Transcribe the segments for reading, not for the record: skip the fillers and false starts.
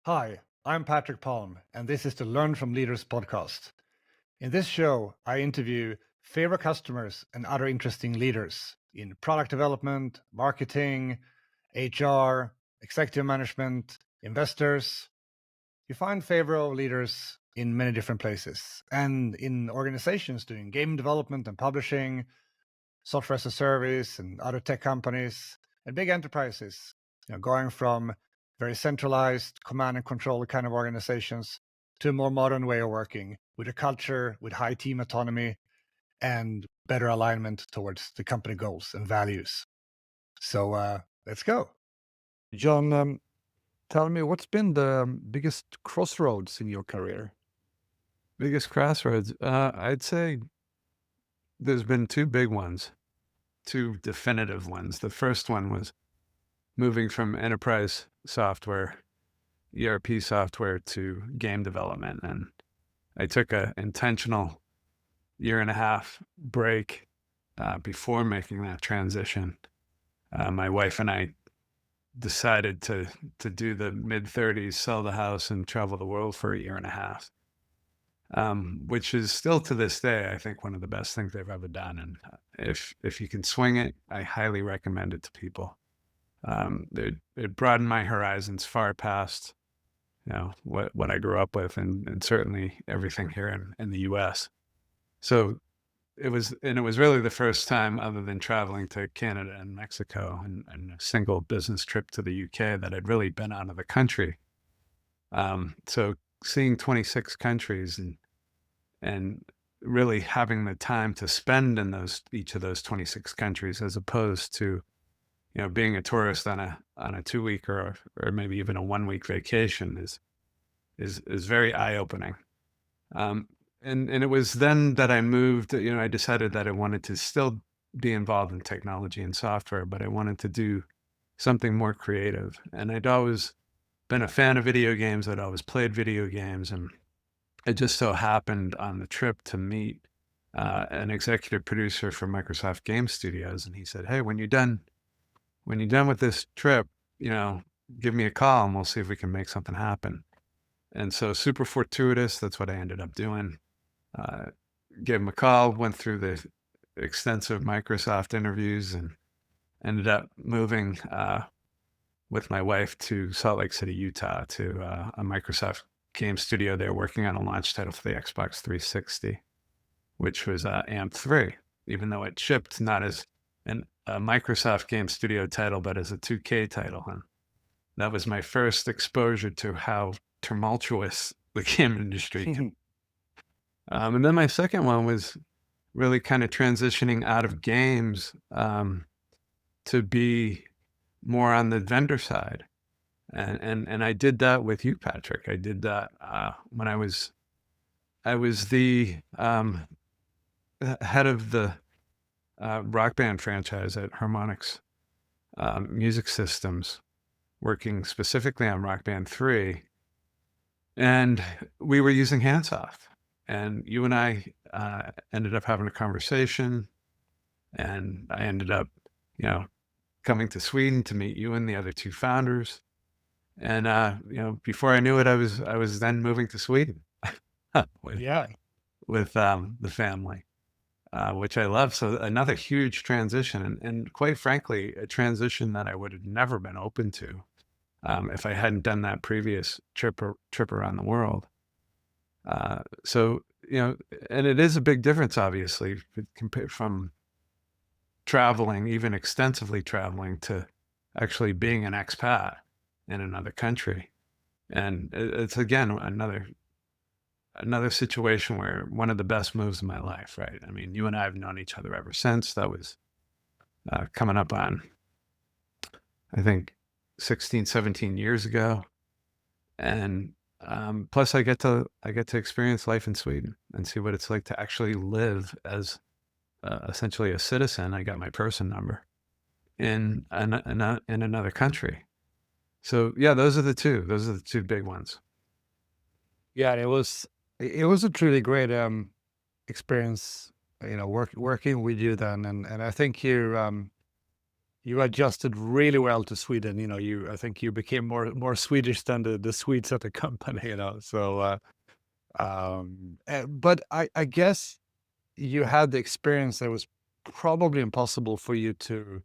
Hi, I'm Patrick Palm, and this is the Learn from Leaders podcast. In this show, I interview favorite customers and other interesting leaders in product development, marketing, HR, executive management, investors. You find Favro leaders in many different places and in organizations doing game development and publishing, software as a service, and other tech companies, and big enterprises, going from very centralized command and control kind of organizations to a more modern way of working with a culture with high team autonomy and better alignment towards the company goals and values. So let's go. John, tell me what's been the biggest crossroads in your career? Biggest crossroads. I'd say there's been two big ones, two definitive ones. The first one was moving from enterprise software, ERP software to game development. And I took a intentional year and a half break before making that transition. My wife and I decided to do the mid-30s, sell the house, and travel the world for a year and a half. Which is still to this day, I think, one of the best things they've ever done. And if you can swing it, I highly recommend it to people. It broadened my horizons far past, what I grew up with, and certainly everything here in the U.S. So it was really the first time, other than traveling to Canada and Mexico and a single business trip to the UK, that I'd really been out of the country. So seeing 26 countries and really having the time to spend in each of those 26 countries, as opposed to, being a tourist on a 2-week or maybe even a 1-week vacation is very eye-opening. And it was then that I moved, I decided that I wanted to still be involved in technology and software, but I wanted to do something more creative. And I'd always been a fan of video games. I'd always played video games, and it just so happened on the trip to meet an executive producer for Microsoft Game Studios, and he said, "Hey, when you're done with this trip, give me a call and we'll see if we can make something happen." And so, super fortuitous. That's what I ended up doing. Uh, Gave him a call, went through the extensive Microsoft interviews, and ended up moving with my wife to Salt Lake City, Utah, to a Microsoft game studio there, working on a launch title for the Xbox 360, which was AMP3, even though it shipped not as a Microsoft game studio title, but as a 2K title. And that was my first exposure to how tumultuous the game industry can. And then my second one was really kind of transitioning out of games to be more on the vendor side. And I did that with you, Patrick. I did that when I was the head of the Rock Band franchise at Harmonix Music Systems, working specifically on Rock Band 3. And we were using Handsoft. And you and I ended up having a conversation, and I ended up, coming to Sweden to meet you and the other two founders. And before I knew it, I was then moving to Sweden with Yeah. the family, which I love. So another huge transition, and quite frankly, a transition that I would have never been open to if I hadn't done that previous trip around the world. So and it is a big difference, obviously, compared from traveling, even extensively traveling, to actually being an expat in another country. And it's, again, another situation where one of the best moves of my life, right? I mean, you and I have known each other ever since. That was coming up on, I think, 16, 17 years ago. And plus I get to experience life in Sweden and see what it's like to actually live as essentially a citizen. I got my person number in another country. So yeah, those are the two big ones. Yeah, it was a truly great experience, working with you then, and I think you adjusted really well to Sweden. I think you became more Swedish than the Swedes at the company. So, but I guess you had the experience that was probably impossible for you to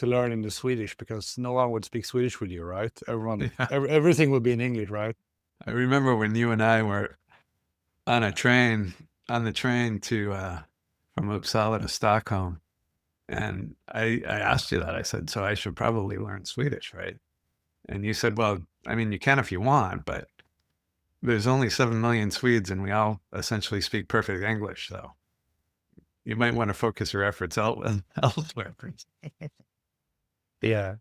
learn in the Swedish because no one would speak Swedish with you, right? Yeah. Everything would be in English, right? I remember when you and I were on the train to from Uppsala to Stockholm, and I asked you that. I said, so I should probably learn Swedish, right? And you said, well, I mean, you can if you want, but there's only 7 million Swedes and we all essentially speak perfect English. So you might want to focus your efforts elsewhere. Yeah.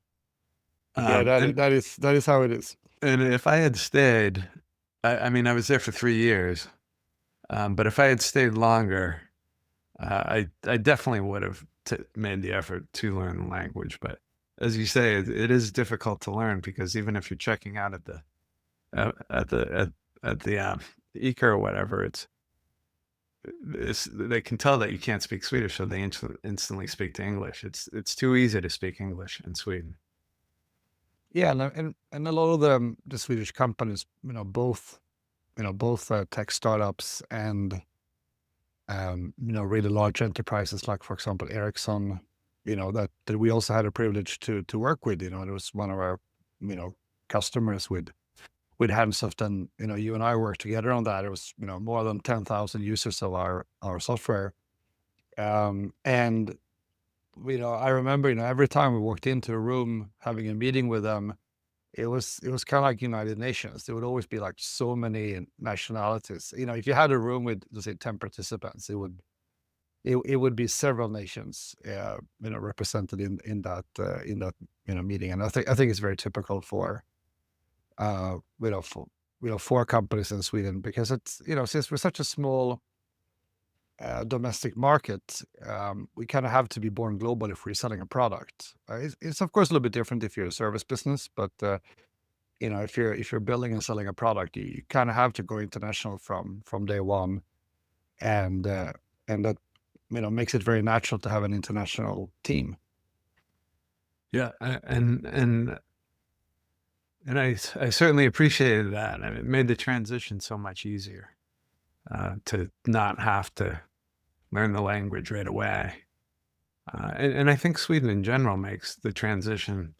Yeah, And that is how it is. if I had stayed, I mean, I was there for 3 years, but if I had stayed longer, I definitely would have made the effort to learn the language. But as you say, it is difficult to learn because even if you're checking out at the Ica or whatever, they can tell that you can't speak Swedish, so they instantly speak to English. It's too easy to speak English in Sweden. Yeah, and a lot of the Swedish companies, both tech startups and really large enterprises like, for example, Ericsson, that we also had a privilege to work with. It was one of our customers with Handsoft, and you and I worked together on that. It was more than 10,000 users of our software, and I remember every time we walked into a room having a meeting with them, it was kind of like United Nations. There would always be like so many nationalities. If you had a room with, let's say, 10 participants, it would be several nations represented in that meeting. And I think it's very typical for for companies in Sweden, because it's since we're such a small domestic market, we kind of have to be born global if we're selling a product. It's of course a little bit different if you're a service business, but if you're building and selling a product, you kind of have to go international from day one, and that makes it very natural to have an international team. Yeah, and I certainly appreciated that. I mean, it made the transition so much easier to not have to learn the language right away. And I think Sweden in general makes the transition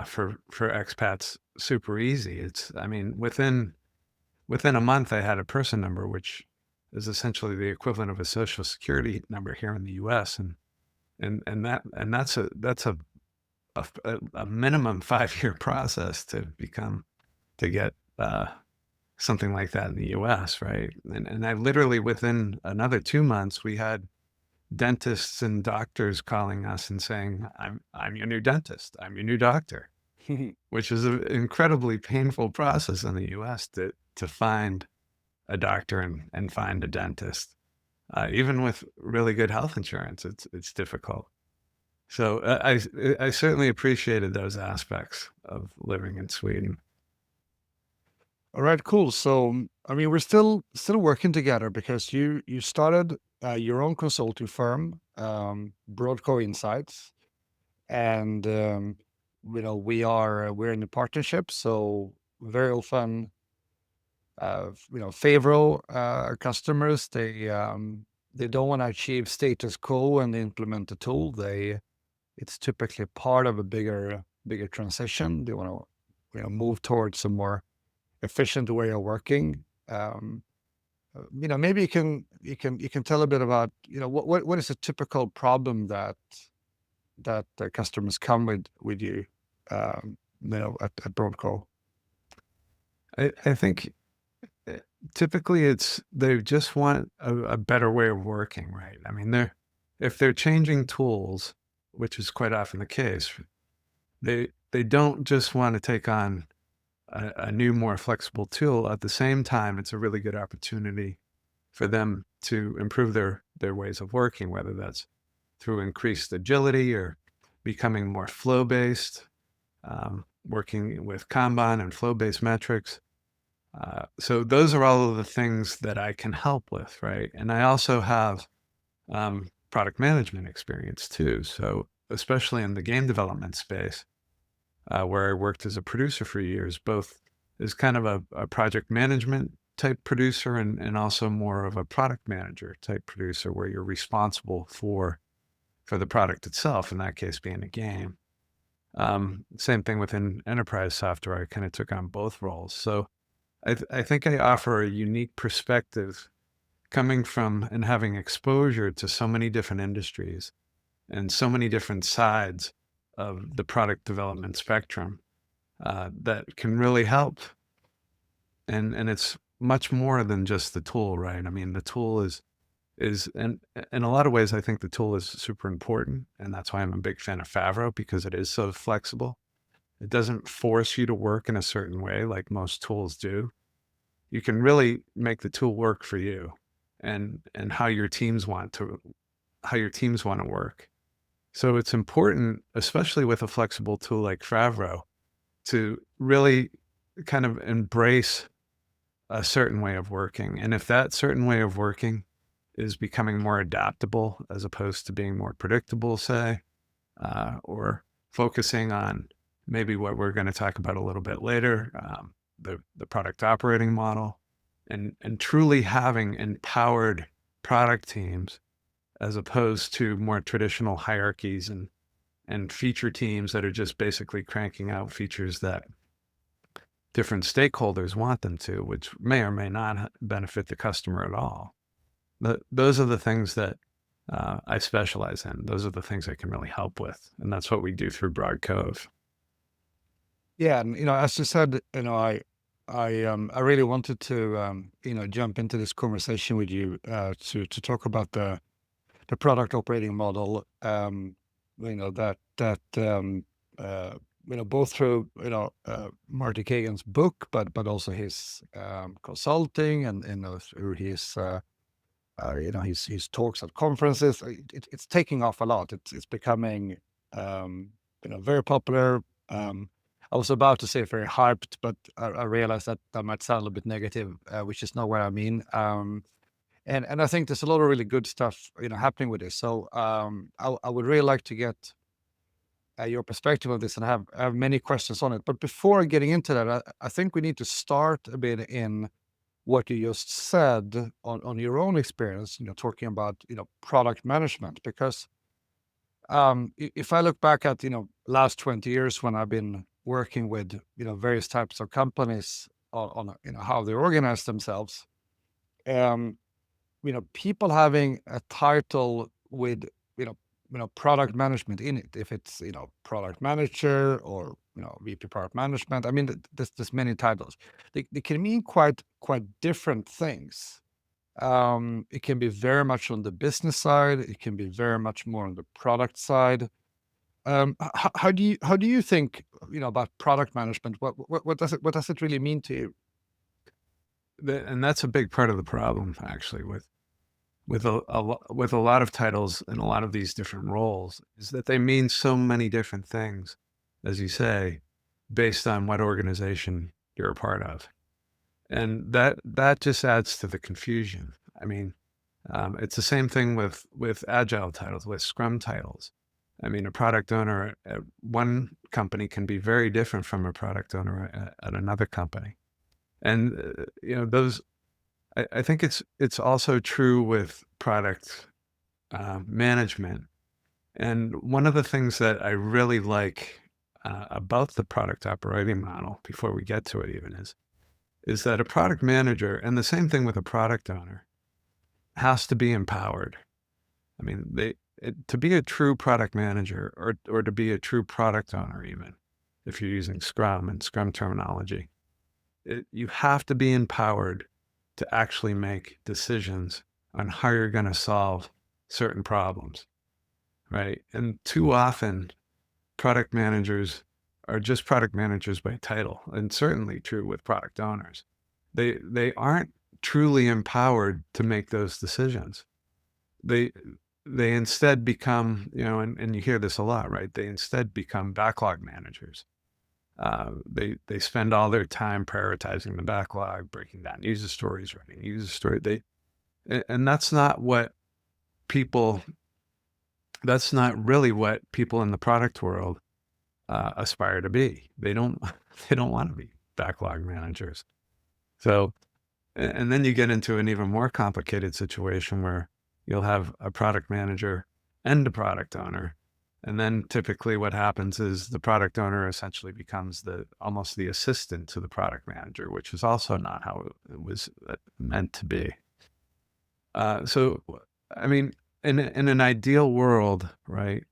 for expats super easy. I mean, within a month, I had a person number, which is essentially the equivalent of a social security number here in the U.S. And that's a minimum 5-year process to get something like that in the U.S., right? And I literally, within another 2 months, we had dentists and doctors calling us and saying, I'm your new dentist, I'm your new doctor, which is an incredibly painful process in the U.S. to find a doctor and find a dentist. Even with really good health insurance, it's difficult. So I certainly appreciated those aspects of living in Sweden. All right, cool. So, I mean, we're still working together because you started your own consulting firm, Broad Cove Insights, and we're in a partnership. So very often, Favro customers, they don't want to achieve status quo and implement the tool. It's typically part of a bigger transition. They want to move towards a more efficient way of working. Maybe you can tell a bit about what is a typical problem that the customers come with you at Broadcove. I think typically they just want a better way of working, right? I mean, if they're changing tools, which is quite often the case, they don't just want to take on a new, more flexible tool. At the same time, it's a really good opportunity for them to improve their ways of working, whether that's through increased agility or becoming more flow-based, working with Kanban and flow-based metrics. So those are all of the things that I can help with, right? And I also have product management experience too. So especially in the game development space, where I worked as a producer for years, both as kind of a project management type producer and also more of a product manager type producer, where you're responsible for the product itself, in that case being a game. Same thing within enterprise software. I kind of took on both roles. So I think I offer a unique perspective coming from and having exposure to so many different industries and so many different sides of the product development spectrum that can really help. And it's much more than just the tool, right? I mean, the tool is and in a lot of ways, I think the tool is super important. And that's why I'm a big fan of Favro, because it is so flexible. It doesn't force you to work in a certain way like most tools do. You can really make the tool work for you and how your teams want to work. So it's important, especially with a flexible tool like Favro, to really kind of embrace a certain way of working. And if that certain way of working is becoming more adaptable as opposed to being more predictable, say, or focusing on maybe what we're going to talk about a little bit later, the product operating model, and truly having empowered product teams as opposed to more traditional hierarchies and feature teams that are just basically cranking out features that different stakeholders want them to, which may or may not benefit the customer at all. Those are the things that I specialize in. Those are the things I can really help with. And that's what we do through Broad Cove. Yeah, and as you said, I really wanted to jump into this conversation with you to talk about the product operating model. Both through Marty Kagan's book, but also his consulting and through his his talks at conferences. It's taking off a lot. It's becoming very popular. I was about to say very hyped, but I realized that might sound a little bit negative, which is not what I mean. And I think there's a lot of really good stuff happening with this. So I would really like to get your perspective on this, and I have many questions on it. But before getting into that, I think we need to start a bit in what you just said on your own experience, talking about product management, because if I look back at last 20 years when I've been working with various types of companies on how they organize themselves, people having a title with product management in it, if it's product manager or VP product management. I mean, there's many titles. They can mean quite different things. It can be very much on the business side. It can be very much more on the product side. How do you think about product management? What does it really mean to you? And that's a big part of the problem, actually, with a lot of titles and a lot of these different roles, is that they mean so many different things, as you say, based on what organization you're a part of. And that just adds to the confusion. I mean, it's the same thing with Agile titles, with Scrum titles. I mean, a product owner at one company can be very different from a product owner at another company. And, those, I think it's also true with product management. And one of the things that I really like about the product operating model, before we get to it even, is that a product manager, and the same thing with a product owner, has to be empowered. I mean, to be a true product manager or to be a true product owner, even if you're using Scrum and Scrum terminology, you have to be empowered to actually make decisions on how you're going to solve certain problems, right? And too often, product managers are just product managers by title, and certainly true with product owners. They aren't truly empowered to make those decisions. They instead become, and you hear this a lot, right? They instead become backlog managers. They spend all their time prioritizing the backlog, breaking down user stories, writing user story. And that's not what people that's not really what people in the product world aspire to be. They don't they don't want to be backlog managers. So, and then you get into an even more complicated situation where you'll have a product manager and a product owner. And then typically what happens is the product owner essentially becomes almost the assistant to the product manager, which is also not how it was meant to be. So, I mean, in an ideal world, right?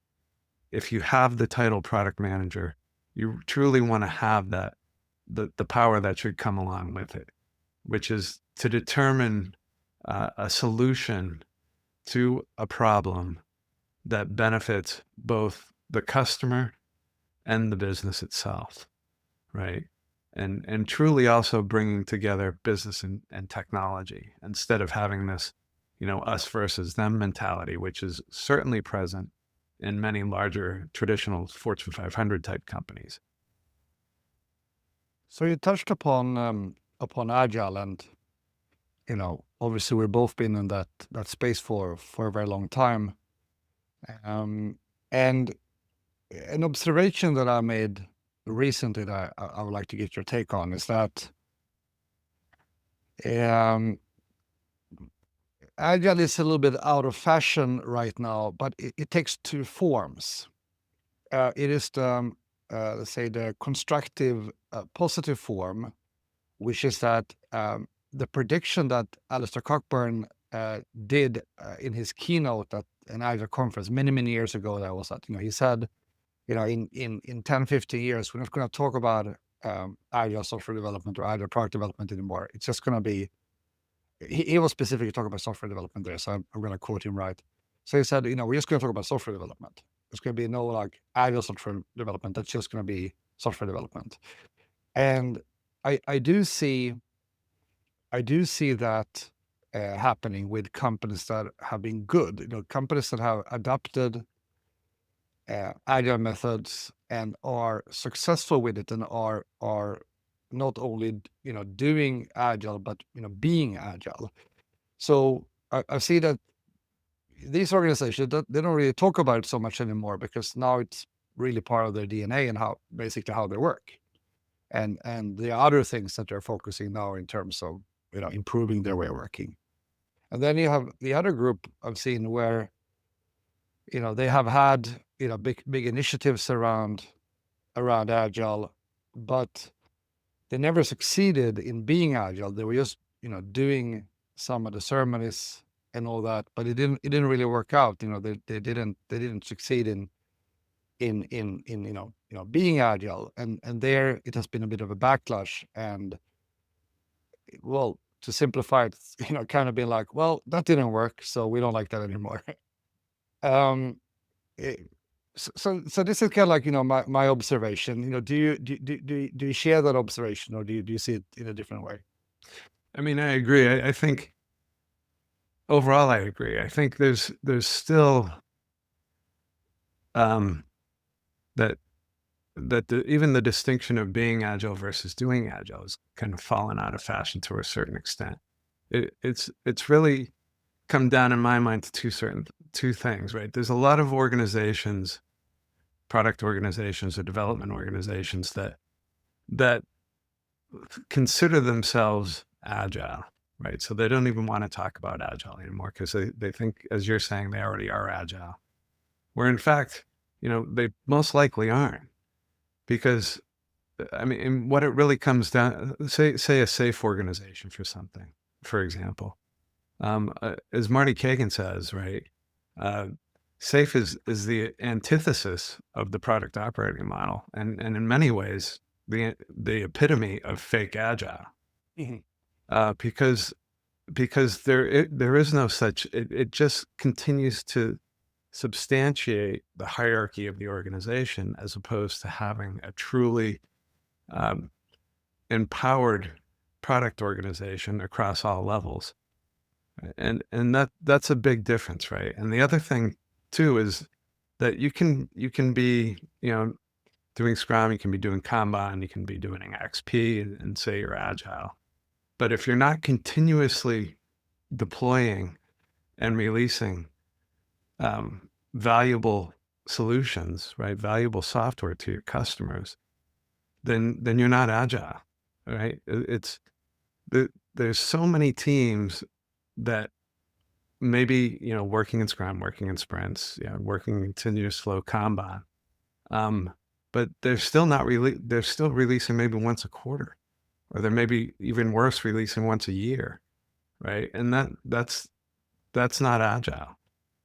If you have the title product manager, you truly want to have the power that should come along with it, which is to determine a solution to a problem that benefits both the customer and the business itself, right? And truly also bringing together business and technology instead of having this, us versus them mentality, which is certainly present in many larger traditional Fortune 500 type companies. So you touched upon Agile, and obviously we've both been in that space for a very long time. And an observation that I made recently that I would like to get your take on is that Agile is a little bit out of fashion right now, but it takes two forms. It is let's say the constructive, positive form, which is that the prediction that Alistair Cockburn did in his keynote at an Agile conference many years ago, that was that he said, in 10, 15 years, we're not going to talk about Agile software development or Agile product development anymore. It's just going to be, he was specifically talking about software development there, so I'm going to quote him right. So he said, we're just going to talk about software development. There's going to be no like Agile software development. That's just going to be software development. And I do see that happening with companies that have been good, companies that have adopted Agile methods and are successful with it and are not only doing Agile but being Agile. So I see that these organizations, they don't really talk about it so much anymore because now it's really part of their DNA and how they work. And the other things that they're focusing now in terms of improving their way of working. And then you have the other group I've seen where they have had big initiatives around Agile, but they never succeeded in being Agile. They were just doing some of the ceremonies and all that, but it didn't really work out. They didn't succeed in being Agile, and there it has been a bit of a backlash. And well, to simplify it, kind of being like, well, that didn't work, so we don't like that anymore. So this is kind of like my observation. Do you share that observation, or do you see it in a different way? I mean, I agree. I think overall, I agree. I think there's still even the distinction of being Agile versus doing Agile has kind of fallen out of fashion to a certain extent. It's really come down in my mind to two things, right? There's a lot of organizations, product organizations or development organizations that consider themselves Agile, right? So they don't even want to talk about Agile anymore because they think, as you're saying, they already are Agile. Where in fact, they most likely aren't. Because, I mean, what it really comes down, say a SAFe organization for something, for example. As Marty Kagan says, right, SAFe is the antithesis of the product operating model, and in many ways, the epitome of fake Agile. Mm-hmm. Because there is no such, it just continues to substantiate the hierarchy of the organization as opposed to having a truly empowered product organization across all levels. And that's a big difference, right? And the other thing too is that you can be, doing Scrum, you can be doing Kanban, you can be doing XP and say you're Agile. But if you're not continuously deploying and releasing valuable solutions, right? Valuable software to your customers, then you're not agile, right? There's so many teams that maybe, working in Scrum, working in sprints, working in continuous flow Kanban. But they're still not they're still releasing maybe once a quarter, or they're maybe even worse, releasing once a year, right? And that's not agile.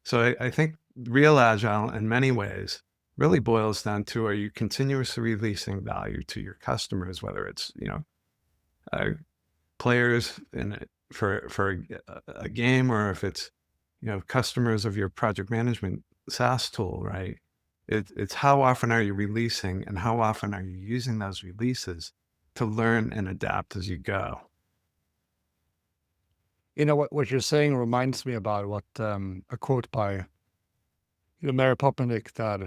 So I think real agile in many ways really boils down to, are you continuously releasing value to your customers, whether it's, players for a game, or if it's, customers of your project management SaaS tool, right? It's how often are you releasing, and how often are you using those releases to learn and adapt as you go. What you're saying reminds me about what a quote by Mary Poppendick that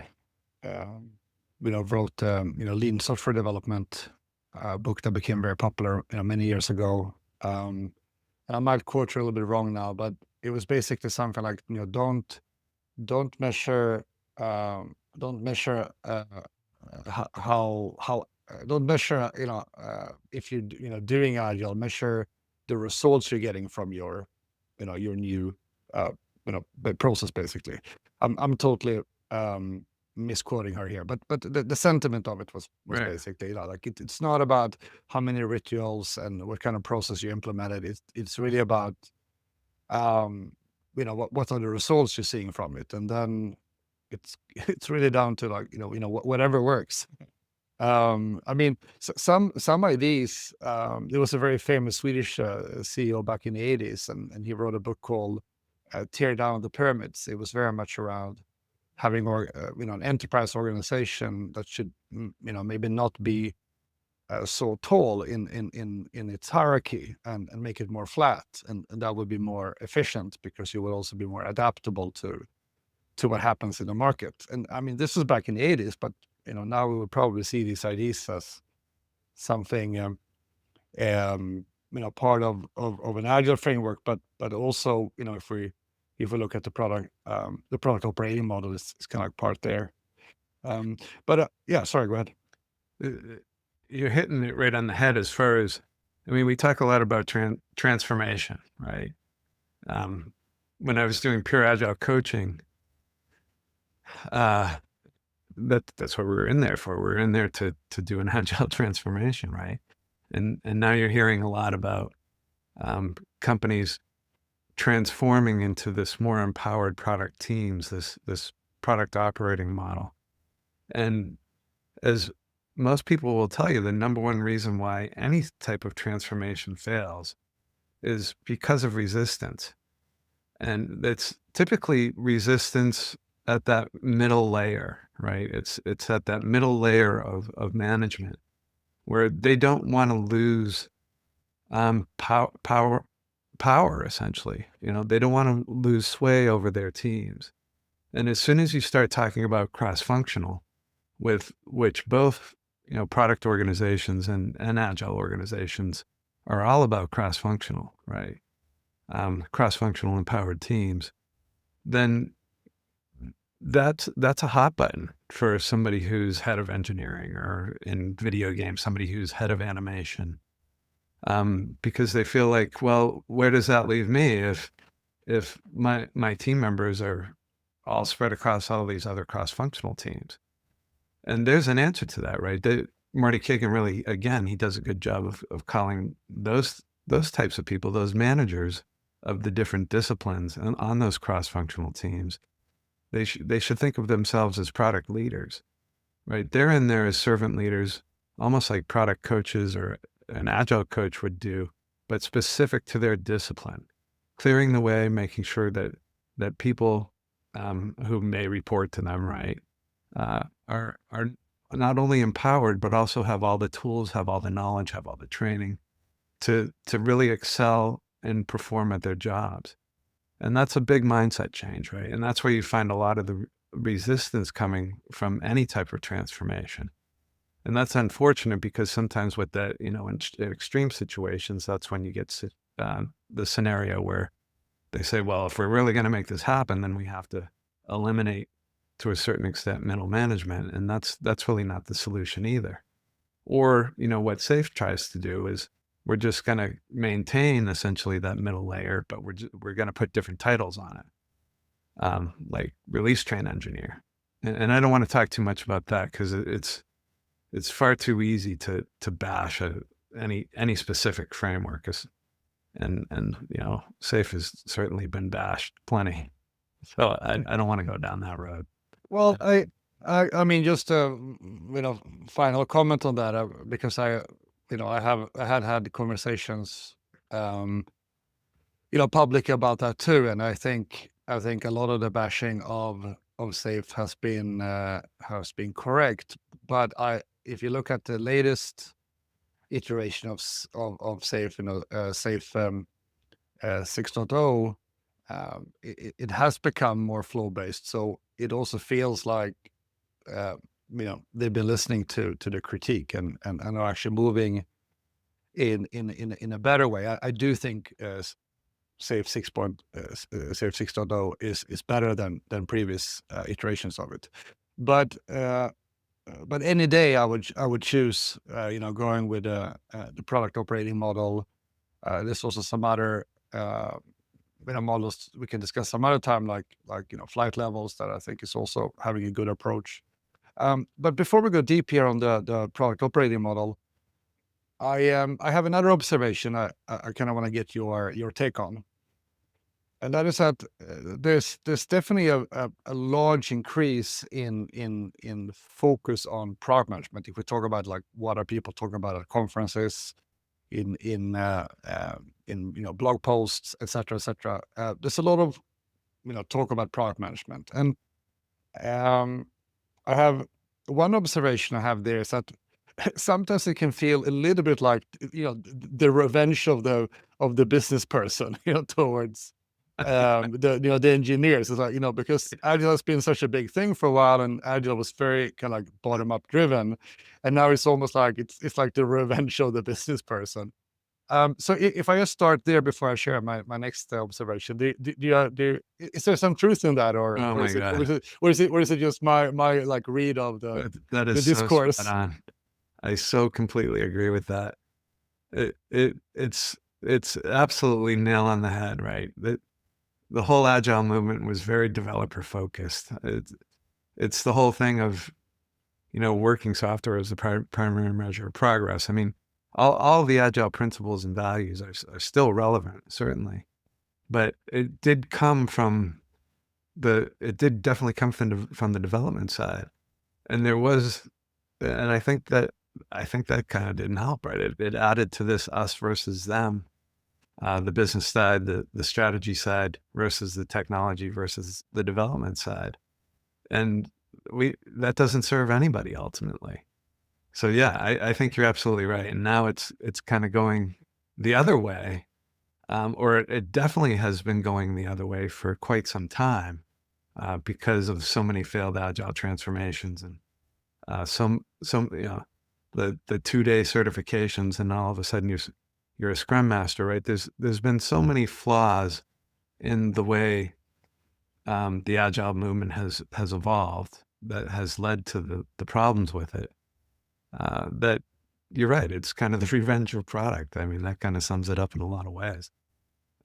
wrote Lean Software Development, book that became very popular many years ago. And I might quote her a little bit wrong now, but it was basically something like, don't measure don't measure how don't measure if you're doing agile, measure the results you're getting from your your new process. Basically, I'm totally misquoting her here, but the sentiment of it was Right. basically like it's not about how many rituals and what kind of process you implemented. It's really about what are the results you're seeing from it, and then it's really down to like whatever works. I mean, some ideas. There was a very famous Swedish CEO back in the 80s, and he wrote a book called "Tear Down the Pyramids." It was very much around having an enterprise organization that should maybe not be so tall in its hierarchy, and make it more flat, and that would be more efficient, because you will also be more adaptable to what happens in the market. And I mean, this was back in the 80s, but now we would probably see these ideas as something part of an agile framework, but also if we look at the product operating model, it's kind of like part there. But yeah, sorry, go ahead. You're hitting it right on the head as far as, we talk a lot about transformation, right? When I was doing pure agile coaching, that's what we were in there for. We were in there to do an agile transformation, right? And now you're hearing a lot about companies transforming into this more empowered product teams, this product operating model. And as most people will tell you, the number one reason why any type of transformation fails is because of resistance. And it's typically resistance at that middle layer, right? It's at that middle layer of management, where they don't want to lose power, essentially. They don't want to lose sway over their teams. And as soon as you start talking about cross-functional, with which both product organizations and agile organizations are all about cross-functional, right? Cross-functional empowered teams, then that's a hot button for somebody who's head of engineering, or in video games, somebody who's head of animation, because they feel like, well, where does that leave me if my team members are all spread across all these other cross-functional teams? And there's an answer to that, right? Marty Kagan really, again, he does a good job of calling those types of people, those managers of the different disciplines and on those cross-functional teams. They should think of themselves as product leaders, right? They're in there as servant leaders, almost like product coaches or an agile coach would do, but specific to their discipline, clearing the way, making sure that people who may report to them, right, are not only empowered, but also have all the tools, have all the knowledge, have all the training to really excel and perform at their jobs. And that's a big mindset change, right? And that's where you find a lot of the resistance coming from any type of transformation. And that's unfortunate, because sometimes with that, in extreme situations, that's when you get the scenario where they say, well, if we're really going to make this happen, then we have to eliminate to a certain extent middle management, and that's really not the solution either. Or, what Safe tries to do is we're just going to maintain essentially that middle layer, but we're going to put different titles on it, like release train engineer. And I don't want to talk too much about that because it's far too easy to bash any specific framework. And Safe has certainly been bashed plenty. So I don't want to go down that road. Well, I mean, just final comment on that, because I had conversations, public about that too, and I think a lot of the bashing of Safe has been correct, but if you look at the latest iteration of Safe, Safe 6.0, it has become more flow based. So it also feels like they've been listening to the critique and are actually moving in a better way. I do think Safe 6.0 is better than previous iterations of it. But any day I would choose going with the product operating model. There's also some other models we can discuss some other time, like flight levels, that I think is also having a good approach. But before we go deep here on the product operating model, I have another observation I kind of want to get your take on, and that is that there's definitely a large increase in focus on product management. If we talk about like what are people talking about at conferences, in blog posts, etc., etc. There's a lot of talk about product management, and I have one observation I have there is that sometimes it can feel a little bit like the revenge of the business person towards the engineers. It's like because Agile has been such a big thing for a while, and Agile was very kind of like bottom up driven, and now it's almost like it's like the revenge of the business person. So if I just start there before I share my next observation, is there some truth in that, or Oh or my is it God. or is it just my like read of the That is so discourse? spot on. I so completely agree with that. It's absolutely nail on the head, right? The whole Agile movement was very developer focused. It's the whole thing of, working software as the primary measure of progress. I mean, all the Agile principles and values are still relevant, certainly, but it did definitely come from the development side, and I think that kind of didn't help, right? It added to this us versus them. The business side, the strategy side versus the technology versus the development side. And that doesn't serve anybody ultimately. So yeah, I think you're absolutely right. And now it's kind of going the other way, or it definitely has been going the other way for quite some time, because of so many failed Agile transformations and some the 2-day certifications, and all of a sudden you're a Scrum Master, right? There's been so many flaws in the way the Agile movement has evolved that has led to the problems with it. That you're right. It's kind of the revenge of product. I mean, that kind of sums it up in a lot of ways.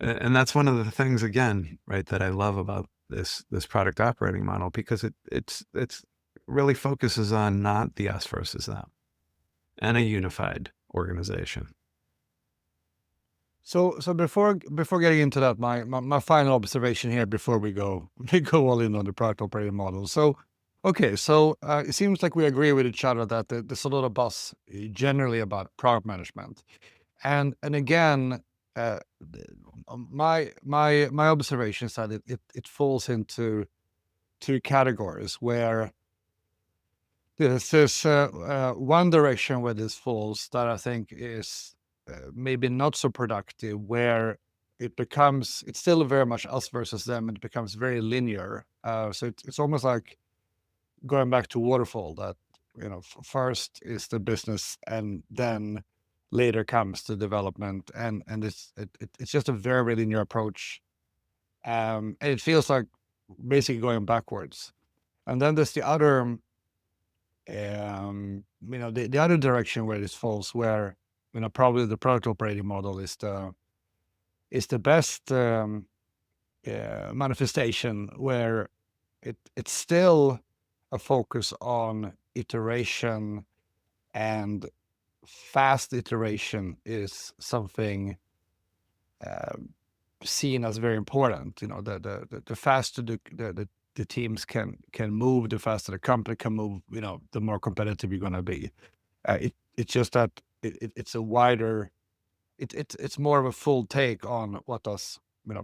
And that's one of the things, again, right, that I love about this product operating model, because it's really focuses on not the us versus them, and a unified organization. So before getting into that, my final observation here before we go all in on the product operating model. So okay, so it seems like we agree with each other that there's a lot of buzz generally about product management, and again, my observation is that it falls into two categories where there's this one direction where this falls that I think is maybe not so productive, where it's still very much us versus them, and it becomes very linear. So it's almost like going back to waterfall, that first is the business, and then later comes the development, and it's just a very linear approach, and it feels like basically going backwards. And then there's the other, the other direction where this falls, where probably the product operating model is the best manifestation, where it's still a focus on iteration, and fast iteration is something seen as very important. The faster the teams can move, the faster the company can move, the more competitive you're going to be. It's just that it's a wider, it's more of a full take on what does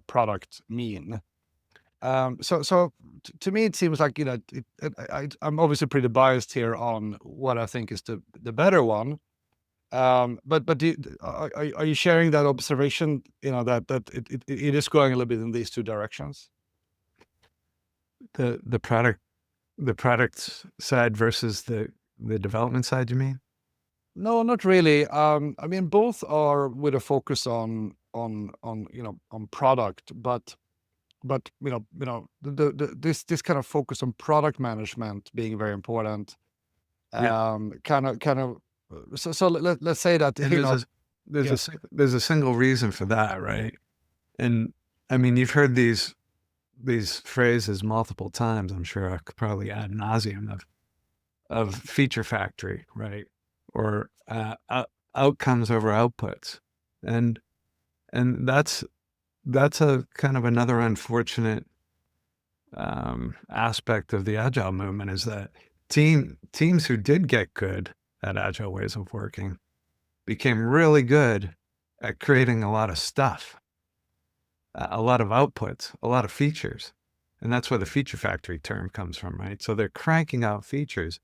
product mean. So to me, it seems like I'm obviously pretty biased here on what I think is the better one. But are you sharing that observation? That it is going a little bit in these two directions. The product side versus the development side, you mean? No, not really. I mean, both are with a focus on product, but this kind of focus on product management being very important. Yeah. So let's say that And there's a single reason for that, right? And I mean, you've heard these phrases multiple times. I'm sure I could probably ad nauseum of feature factory, right? Or outcomes over outputs, and that's a kind of another unfortunate aspect of the Agile movement, is that teams who did get good at Agile ways of working became really good at creating a lot of stuff, a lot of outputs, a lot of features. And that's where the feature factory term comes from, right? So they're cranking out features,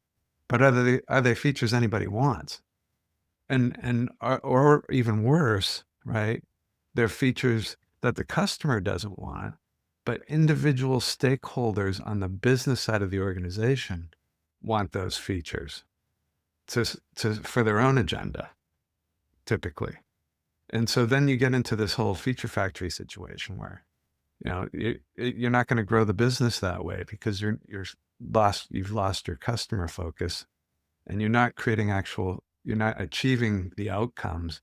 but are they features anybody wants? Or even worse, right? They're features that the customer doesn't want, but individual stakeholders on the business side of the organization want those features for their own agenda, typically. And so then you get into this whole feature factory situation where, you're not going to grow the business that way, because you've lost your customer focus, and you're not achieving the outcomes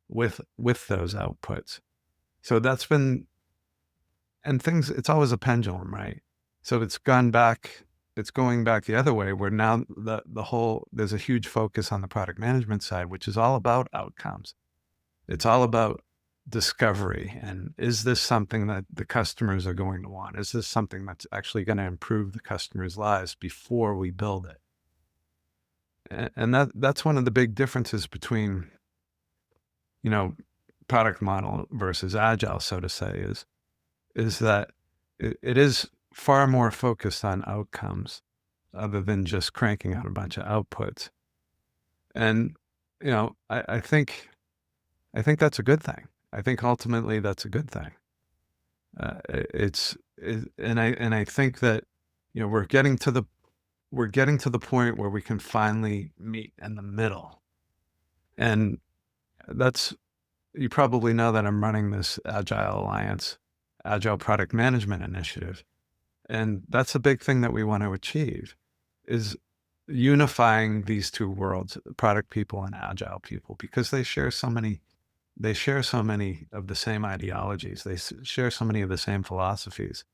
with those outputs. So that's been, and things, it's always a pendulum, right? So it's going back the other way, where now there's a huge focus on the product management side, which is all about outcomes. It's all about discovery. And is this something that the customers are going to want? Is this something that's actually going to improve the customers' lives before we build it? And that's one of the big differences between, product model versus Agile, so to say, is that it is far more focused on outcomes, other than just cranking out a bunch of outputs. And, I think that's a good thing. I think ultimately that's a good thing. And I think that, we're getting to the point where we can finally meet in the middle. And you probably know that I'm running this Agile Alliance, Agile Product Management Initiative. And that's a big thing that we want to achieve, is unifying these two worlds, product people and Agile people, because they share so many of the same ideologies. They share so many of the same philosophies.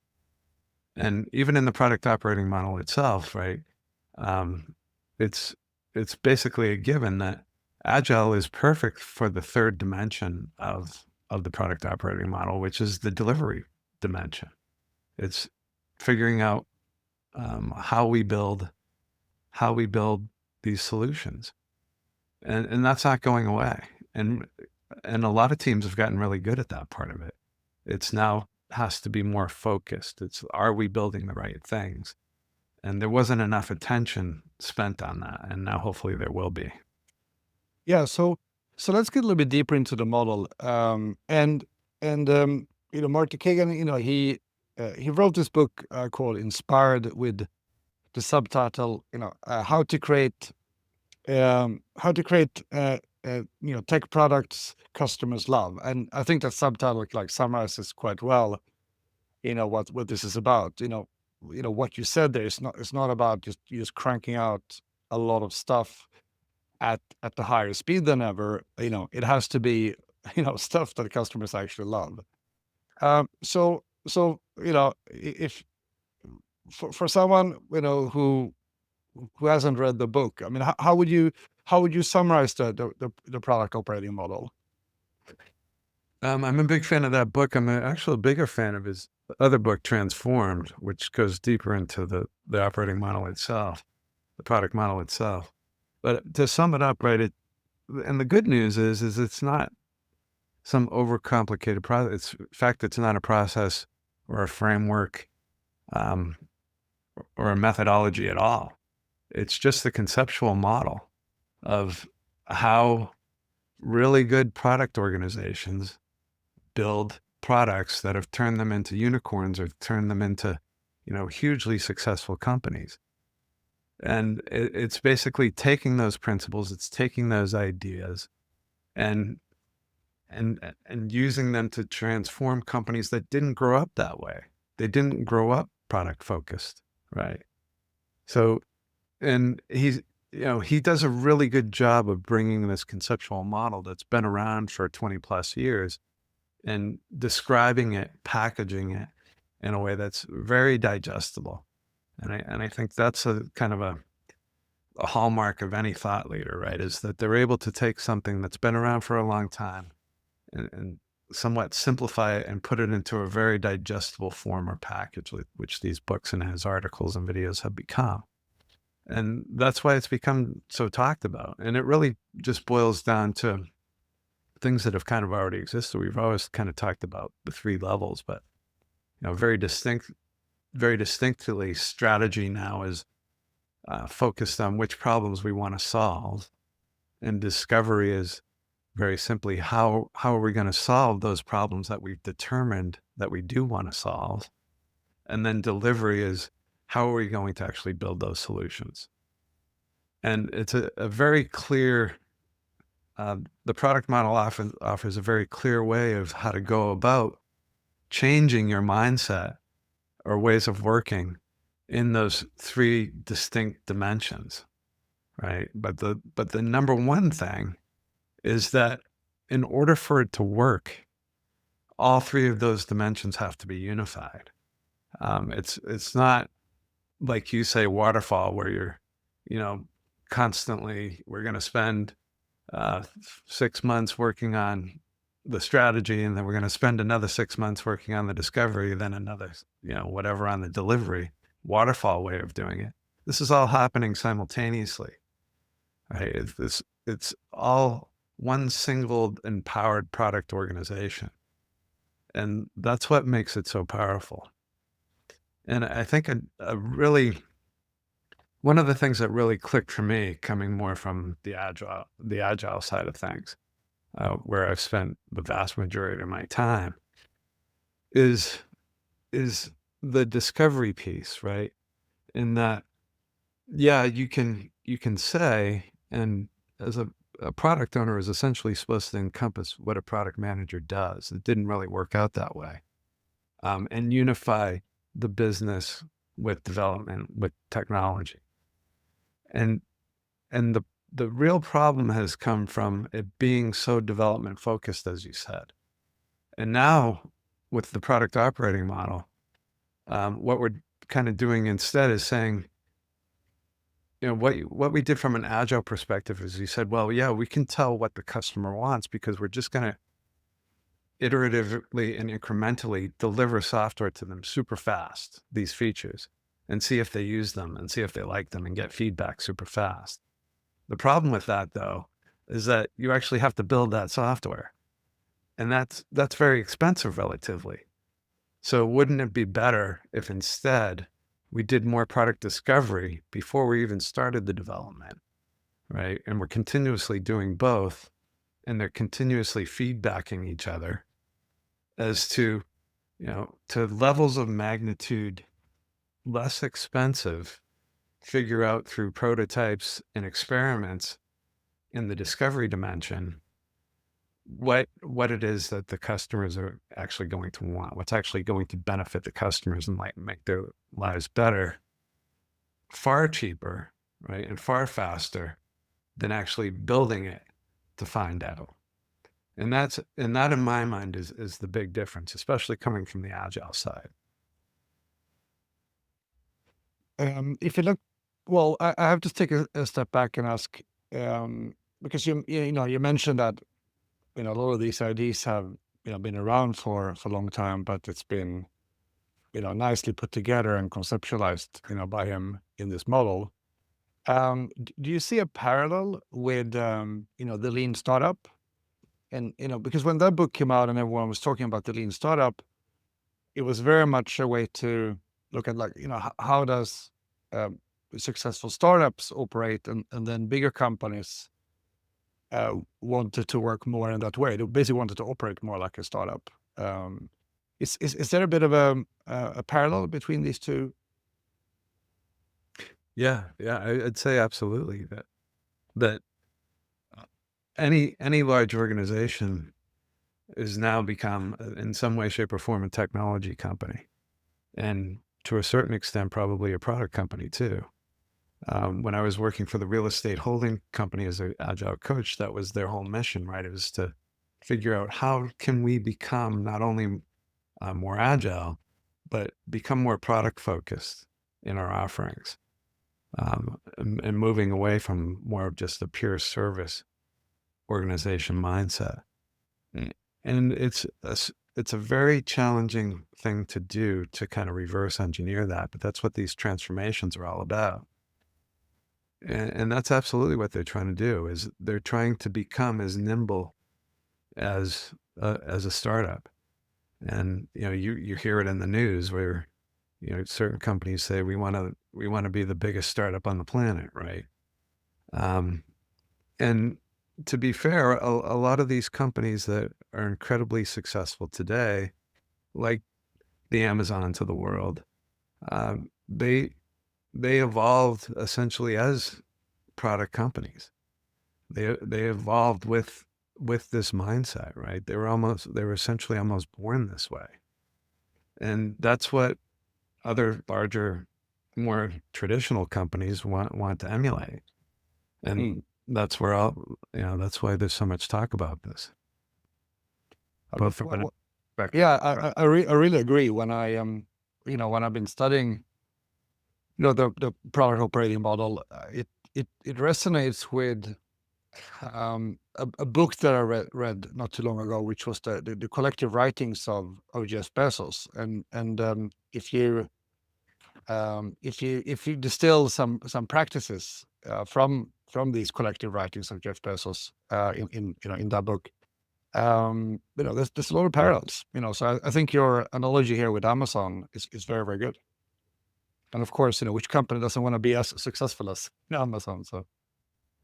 And even in the product operating model itself, right? It's basically a given that Agile is perfect for the third dimension of the product operating model, which is the delivery dimension. It's figuring out how we build these solutions, and that's not going away. And a lot of teams have gotten really good at that part of it. It's now has to be more focused. Are we building the right things? And there wasn't enough attention spent on that, and now hopefully there will be. Yeah. So let's get a little bit deeper into the model. Marty Kagan, he wrote this book called Inspired, with the subtitle, how to create tech products customers love. And I think that subtitle summarizes quite well, what this is about. what you said there, it's not about just cranking out a lot of stuff at the higher speed than ever. It has to be, stuff that customers actually love. So, if for someone, who hasn't read the book, I mean, how would you summarize the product operating model? I'm a big fan of that book. I'm actually a bigger fan of his other book, Transformed, which goes deeper into the operating model itself, the product model itself. But to sum it up, right, and the good news is it's not some overcomplicated process. In fact, it's not a process or a framework or a methodology at all. It's just the conceptual model of how really good product organizations build products that have turned them into unicorns or turned them into, hugely successful companies. And it's basically taking those principles, it's taking those ideas and using them to transform companies that didn't grow up that way. They didn't grow up product focused, right? So, and he does a really good job of bringing this conceptual model that's been around for 20 plus years and describing it, packaging it in a way that's very digestible. And I think that's a kind of a hallmark of any thought leader, right? Is that they're able to take something that's been around for a long time and somewhat simplify it and put it into a very digestible form or package, which these books and his articles and videos have become. And that's why it's become so talked about. And it really just boils down to things that have kind of already existed. We've always kind of talked about the 3 levels, but very distinctly, strategy now is focused on which problems we want to solve, and discovery is very simply how are we going to solve those problems that we've determined that we do want to solve, and then delivery is how are we going to actually build those solutions. And it's a very clear. The product model often offers a very clear way of how to go about changing your mindset or ways of working in those 3 distinct dimensions, right? But the number one thing is that in order for it to work, all 3 of those dimensions have to be unified. It's not like you say waterfall where you're, constantly, we're going to spend 6 months working on the strategy, and then we're going to spend another 6 months working on the discovery, then another, whatever on the delivery. Waterfall way of doing it. This is all happening simultaneously, right? It's all one single empowered product organization. And that's what makes it so powerful. And I think one of the things that really clicked for me, coming more from the agile side of things, where I've spent the vast majority of my time, is the discovery piece, right? In that, yeah, you can say, and as a product owner is essentially supposed to encompass what a product manager does. It didn't really work out that way. And unify the business with development, with technology. And the real problem has come from it being so development focused, as you said. And now with the product operating model, what we're kind of doing instead is saying, what we did from an agile perspective is you said, well, yeah, we can tell what the customer wants because we're just going to iteratively and incrementally deliver software to them super fast, these features, and see if they use them and see if they like them and get feedback super fast. The problem with that, though, is that you actually have to build that software. And that's very expensive relatively. So wouldn't it be better if instead we did more product discovery before we even started the development, right? And we're continuously doing both, and they're continuously feedbacking each other as to, to levels of magnitude less expensive, figure out through prototypes and experiments in the discovery dimension what it is that the customers are actually going to want, what's actually going to benefit the customers and like make their lives better, far cheaper, right, and far faster than actually building it to find out. And that in my mind is the big difference, especially coming from the agile side. If you look, well, I have to take a step back and ask, because you mentioned that a lot of these ideas have been around for a long time, but it's been nicely put together and conceptualized by him in this model. Do you see a parallel with the lean startup? And because when that book came out and everyone was talking about the lean startup, it was very much a way to look at, like, how does successful startups operate, and then bigger companies wanted to work more in that way. They basically wanted to operate more like a startup. Is there a bit of a parallel between these two? Yeah, I'd say absolutely that any large organization is now become in some way, shape, or form a technology company, and to a certain extent, probably a product company too. When I was working for the real estate holding company as an agile coach, that was their whole mission, right? It was to figure out how can we become not only more agile, but become more product focused in our offerings, and moving away from more of just a pure service organization mindset. And it's a very challenging thing to do, to kind of reverse engineer that, but that's what these transformations are all about. And that's absolutely what they're trying to do, is they're trying to become as nimble as a startup. And you hear it in the news where certain companies say we want to be the biggest startup on the planet, right? And to be fair, a lot of these companies that are incredibly successful today, like the Amazons of the world, they evolved essentially as product companies. They evolved with this mindset, right? They were essentially almost born this way. And that's what other larger, more traditional companies want to emulate. And that's where that's why there's so much talk about this. Both from an Yeah, I really agree. When when I've been studying, the product operating model, it resonates with a book that I read not too long ago, which was the collective writings of Jeff Bezos. And if you distill some practices from these collective writings of Jeff Bezos in that book, there's a lot of parallels. So I think your analogy here with Amazon is very, very good. And of course, which company doesn't want to be as successful as Amazon? So,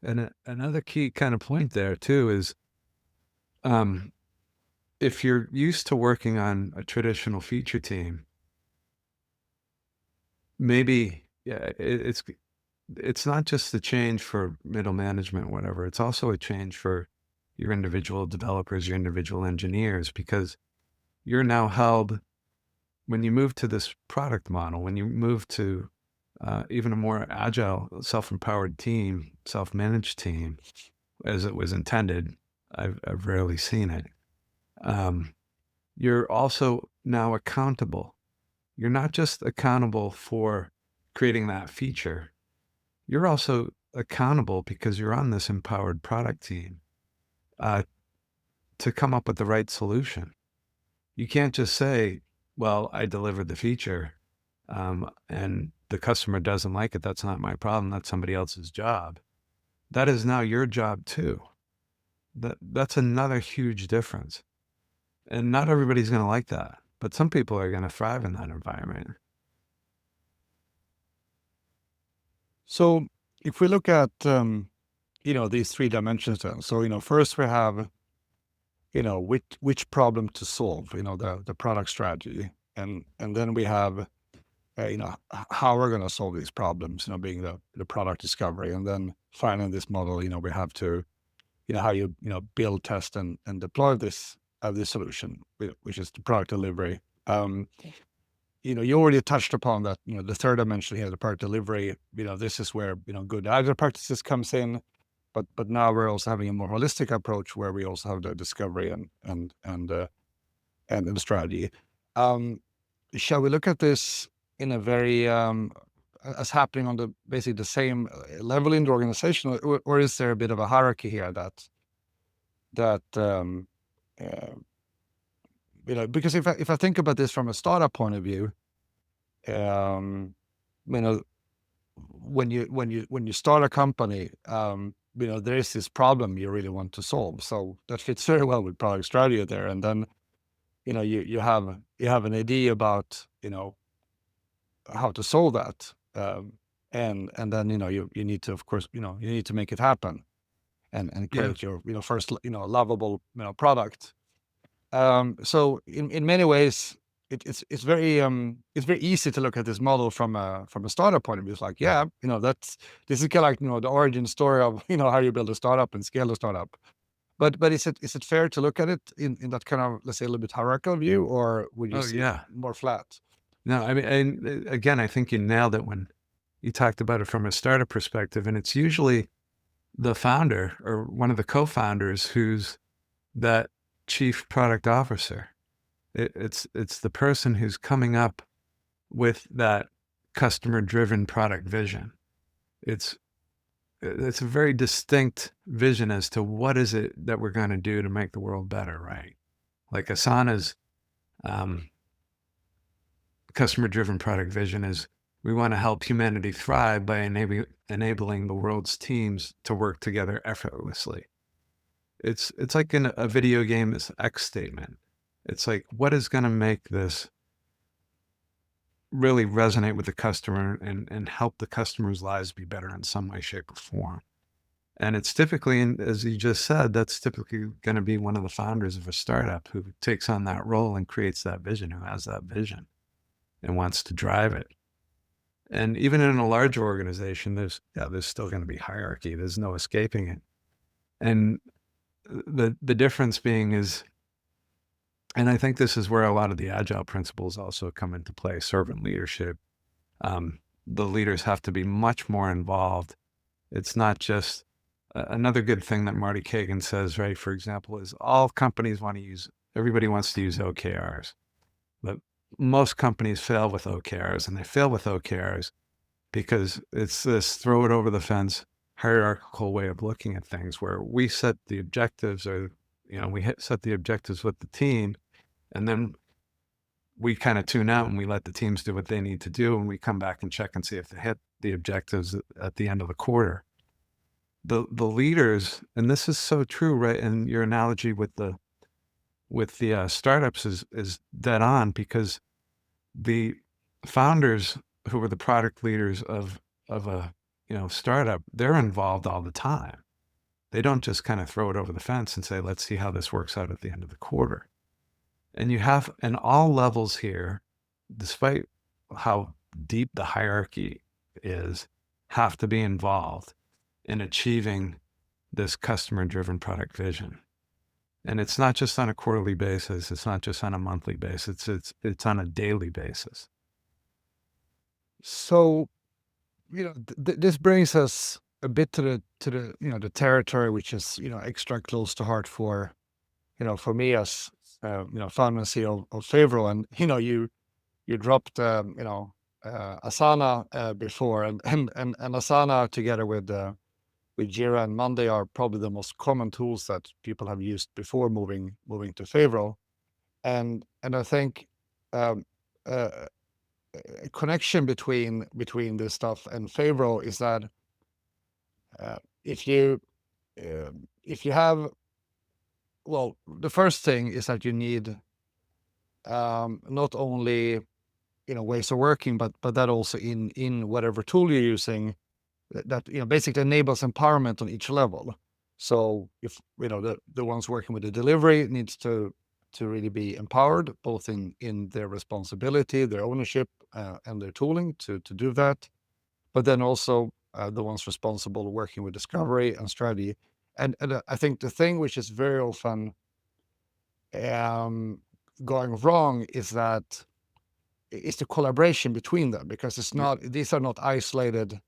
and another key kind of point there too is, if you're used to working on a traditional feature team, maybe it's not just a change for middle management, whatever. It's also a change for your individual developers, your individual engineers, because you're now held, when you move to this product model, when you move to even a more agile, self-empowered team, self-managed team, as it was intended, I've rarely seen it. You're also now accountable. You're not just accountable for creating that feature. You're also accountable, because you're on this empowered product team, to come up with the right solution. You can't just say, well, I delivered the feature, and the customer doesn't like it. That's not my problem. That's somebody else's job. That is now your job too. That's another huge difference. And not everybody's going to like that, but some people are going to thrive in that environment. So if we look at, these three dimensions then, so, first we have, which problem to solve, the product strategy. And then we have, how we're going to solve these problems, being the product discovery. And then finally in this model, we have to, how you build, test, and deploy this solution, which is the product delivery. You already touched upon that. The third dimension here, the product delivery. This is where good Agile practices comes in, but now we're also having a more holistic approach where we also have the discovery and the strategy. Shall we look at this in a very as happening on basically the same level in the organization, or is there a bit of a hierarchy here that because if I think about this from a startup point of view, when you start a company, there is this problem you really want to solve. So that fits very well with product strategy there. And then, you have an idea about, how to solve that. And then, you need to, of course, you need to make it happen and create your, first, lovable, product. So in many ways, it's very easy to look at this model from a startup point of view. It's like, this is kind of like, the origin story of, how you build a startup and scale a startup. But is it fair to look at it in that kind of, let's say, a little bit hierarchical view, or would you see it more flat? No, I mean, and again, I think you nailed it when you talked about it from a startup perspective, and it's usually the founder or one of the co-founders who's that chief product officer. It's the person who's coming up with that customer-driven product vision. It's a very distinct vision as to what is it that we're going to do to make the world better, right? Like Asana's customer-driven product vision is we want to help humanity thrive by enabling the world's teams to work together effortlessly. It's like in a video game, this X statement. It's like, what is going to make this really resonate with the customer and help the customer's lives be better in some way, shape, or form? And it's typically, as you just said, that's typically going to be one of the founders of a startup who takes on that role and creates that vision, who has that vision and wants to drive it. And even in a larger organization, there's still going to be hierarchy. There's no escaping it. And the difference being is, and I think this is where a lot of the Agile principles also come into play, servant leadership. The leaders have to be much more involved. It's not just another good thing that Marty Kagan says, right? For example, is all companies everybody wants to use OKRs, but most companies fail with OKRs, and they fail with OKRs because it's this throw it over the fence hierarchical way of looking at things where we set the objectives set the objectives with the team, and then we kind of tune out and we let the teams do what they need to do. And we come back and check and see if they hit the objectives at the end of the quarter. The leaders, and this is so true, right? And your analogy with the startups is dead on, because the founders who are the product leaders of a startup, they're involved all the time. They don't just kind of throw it over the fence and say, let's see how this works out at the end of the quarter. And you have, in all levels here, despite how deep the hierarchy is, have to be involved in achieving this customer-driven product vision. And it's not just on a quarterly basis. It's not just on a monthly basis. It's on a daily basis. So, this brings us a bit to the the territory which is extra close to heart for me as founder and CEO of Favro, and you dropped Asana before, and Asana together with Jira and Monday are probably the most common tools that people have used before moving to Favro, and I think a connection between this stuff and Favro is that if you have, well, the first thing is that you need not only ways of working, but that also in whatever tool you're using, that basically enables empowerment on each level. So if the ones working with the delivery needs to really be empowered, both in their responsibility, their ownership, and their tooling to do that, but then also the ones responsible working with discovery and strategy. I think the thing which is very often going wrong is that it's the collaboration between them, because it's Yeah. not, these are not isolated,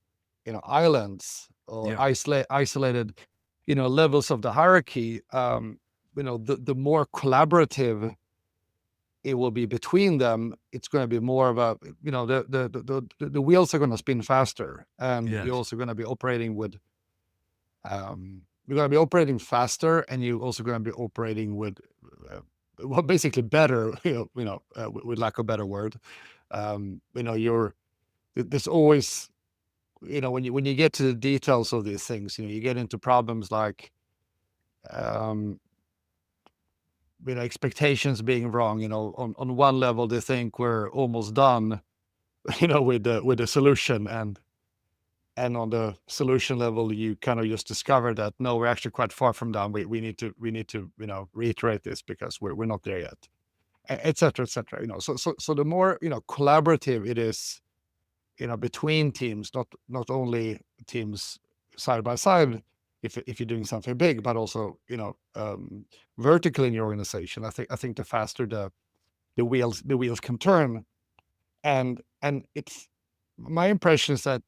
islands or Yeah. isolated, levels of the hierarchy. The more collaborative it will be between them, it's going to be more of a, the wheels are going to spin faster, and Yes. you're also going to be operating with, you're going to be operating faster, and you're also going to be operating with, well, basically better, with lack of a better word. There's always, when you get to the details of these things, you get into problems like, expectations being wrong. On one level, they think we're almost done, with the solution, and on the solution level, you kind of just discover that no, we're actually quite far from done. We need to reiterate this because we're not there yet, et cetera, et cetera. So the more collaborative it is, between teams, not only teams side by side, if you're doing something big, but also vertically in your organization. I think the faster the wheels can turn, and it's my impression is that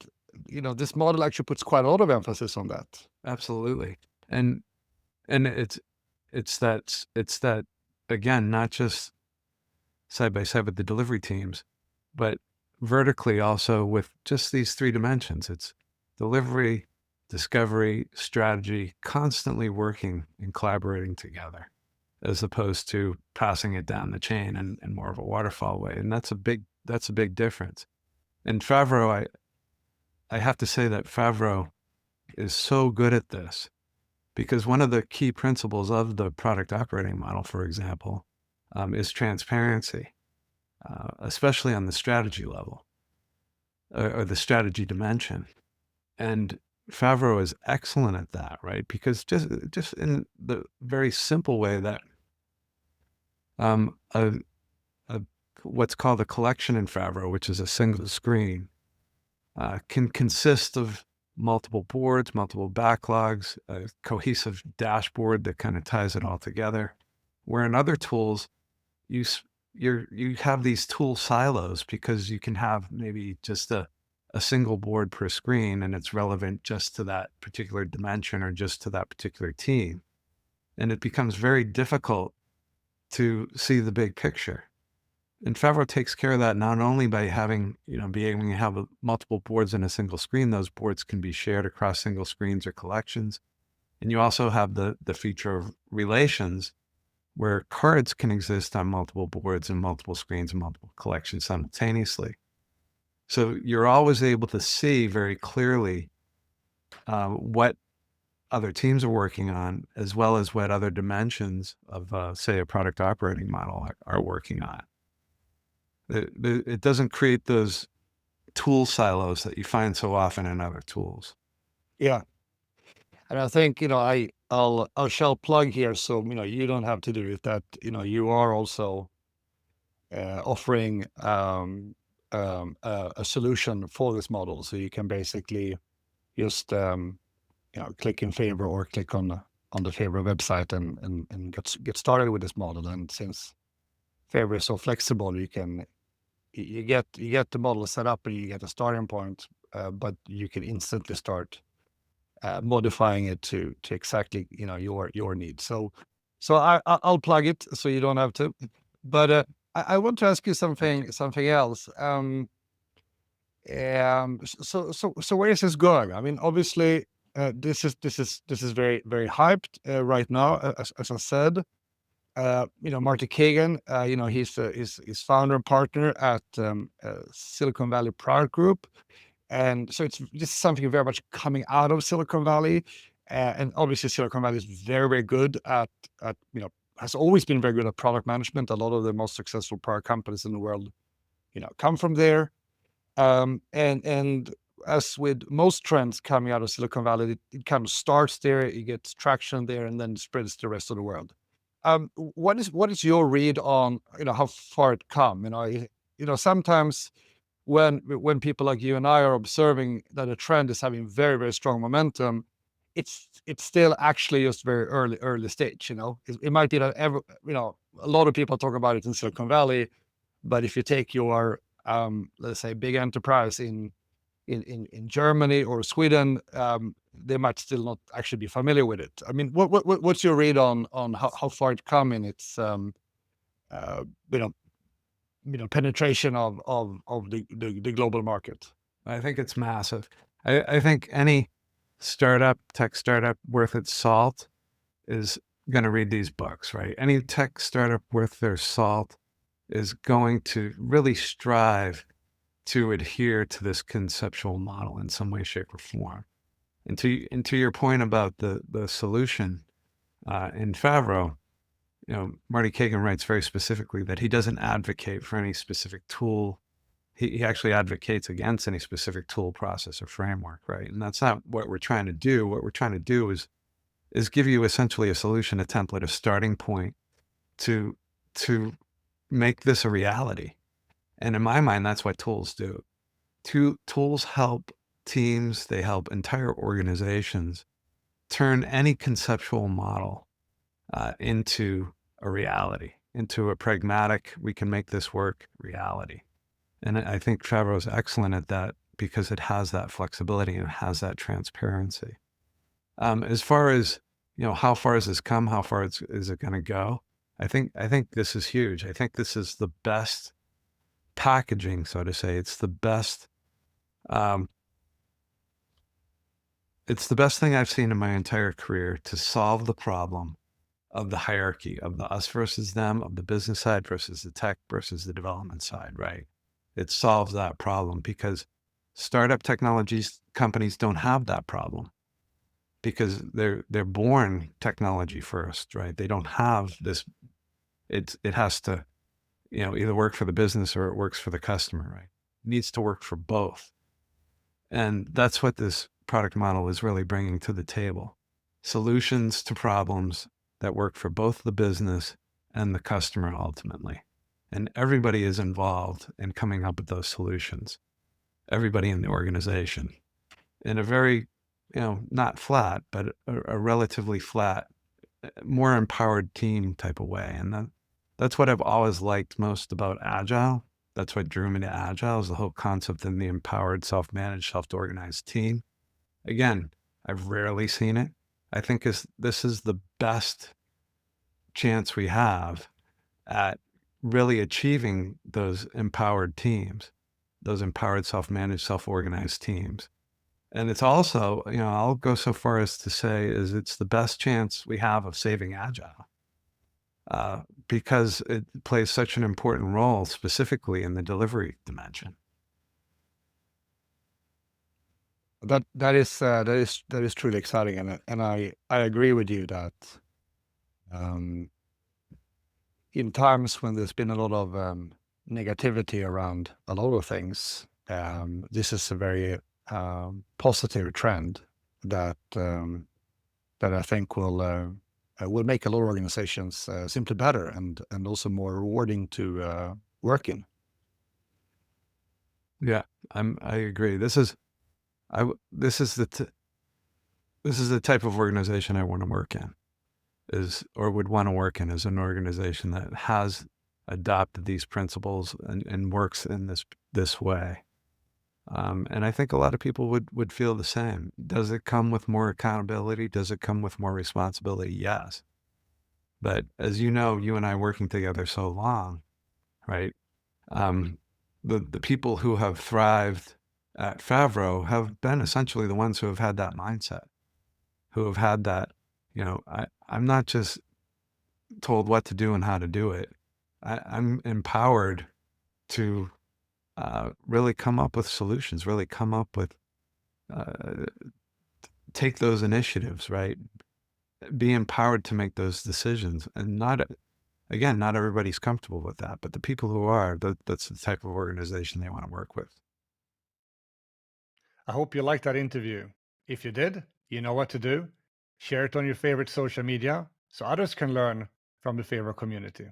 this model actually puts quite a lot of emphasis on that. Absolutely. And it's that again, not just side by side with the delivery teams, but vertically also with just these three dimensions. It's delivery, discovery, strategy, constantly working and collaborating together, as opposed to passing it down the chain in more of a waterfall way. And that's a big difference. And Favro, I have to say that Favro is so good at this, because one of the key principles of the product operating model, for example, is transparency, especially on the strategy level or the strategy dimension. And Favro is excellent at that, right? Because just in the very simple way that what's called a collection in Favro, which is a single screen, can consist of multiple boards, multiple backlogs, a cohesive dashboard that kind of ties it all together. Where in other tools, you have these tool silos, because you can have maybe just a single board per screen, and it's relevant just to that particular dimension or just to that particular team. And it becomes very difficult to see the big picture. And Favro takes care of that, not only by having, being able to have multiple boards in a single screen. Those boards can be shared across single screens or collections. And you also have the feature of relations, where cards can exist on multiple boards and multiple screens and multiple collections simultaneously. So you're always able to see very clearly what other teams are working on, as well as what other dimensions of, say, a product operating model are working on. It doesn't create those tool silos that you find so often in other tools. Yeah. And I think, I'll shall plug here, so, you don't have to do it, that, you are also offering a solution for this model. So you can basically just, click in Favro or click on the Favro website and get started with this model. And since Favro is so flexible, you get the model set up and you get a starting point, but you can instantly start modifying it to exactly your needs. So I'll plug it so you don't have to. But I want to ask you something else. So where is this going? I mean, obviously, this is very, very hyped right now. As I said, Marty Kagan, he's founder and partner at Silicon Valley Product Group. And so this is something very much coming out of Silicon Valley. And obviously Silicon Valley is very, very good at has always been very good at product management. A lot of the most successful product companies in the world, come from there. And as with most trends coming out of Silicon Valley, it kind of starts there, it gets traction there, and then spreads to the rest of the world. What is your read on how far it come? Sometimes when people like you and I are observing that a trend is having very, very strong momentum, it's still actually just very early stage. It might be that a lot of people talk about it in Silicon Valley, but if you take your let's say big enterprise in Germany or Sweden, they might still not actually be familiar with it. I mean, what's your read on how far it come in its penetration of the global market? I think it's massive. I think any tech startup worth its salt is going to read these books, right? Any tech startup worth their salt is going to really strive to adhere to this conceptual model in some way, shape, or form. And to your point about the solution in Favro, Marty Kagan writes very specifically that he doesn't advocate for any specific tool. He actually advocates against any specific tool, process, or framework, right? And that's not what we're trying to do. What we're trying to do is give you essentially a solution, a template, a starting point to make this a reality. And in my mind, that's what tools do. Tools help teams, they help entire organizations turn any conceptual model into a reality, into a pragmatic, we can make this work reality. And I think Favro is excellent at that because it has that flexibility and it has that transparency. As far as, how far has this come? How far is it going to go? I think this is huge. I think this is the best packaging, so to say. It's the best thing I've seen in my entire career to solve the problem of the hierarchy of the us versus them, of the business side versus the tech versus the development side, right? It solves that problem because startup companies don't have that problem because they're born technology first, right? They don't have this. It has to, either work for the business or it works for the customer, right? It needs to work for both. And that's what this product model is really bringing to the table. Solutions to problems that work for both the business and the customer ultimately. And everybody is involved in coming up with those solutions. Everybody in the organization in a very, not flat, but a relatively flat, more empowered team type of way. And that's what I've always liked most about Agile. That's what drew me to Agile, is the whole concept in the empowered, self-managed, self-organized team. Again, I've rarely seen it. I think this is the best chance we have at really achieving those empowered teams, those empowered, self-managed, self-organized teams. And it's also, I'll go so far as to say is it's the best chance we have of saving Agile because it plays such an important role specifically in the delivery dimension. That is truly exciting, and I agree with you that in times when there's been a lot of negativity around a lot of things, this is a very positive trend that I think will make a lot of organizations simply better and also more rewarding to work in. Yeah, I agree. This is the type of organization I want to work in, or would want to work in, as an organization that has adopted these principles and works in this way. And I think a lot of people would feel the same. Does it come with more accountability? Does it come with more responsibility? Yes. But as you know, you and I working together so long, right? The people who have thrived at Favro have been essentially the ones who have had that mindset, who have had that, I'm not just told what to do and how to do it. I'm empowered to really come up with solutions, really come up with, take those initiatives, right? Be empowered to make those decisions. And not everybody's comfortable with that, but the people who are, that's the type of organization they want to work with. I hope you liked that interview. If you did, you know what to do. Share it on your favorite social media so others can learn from the Favro community.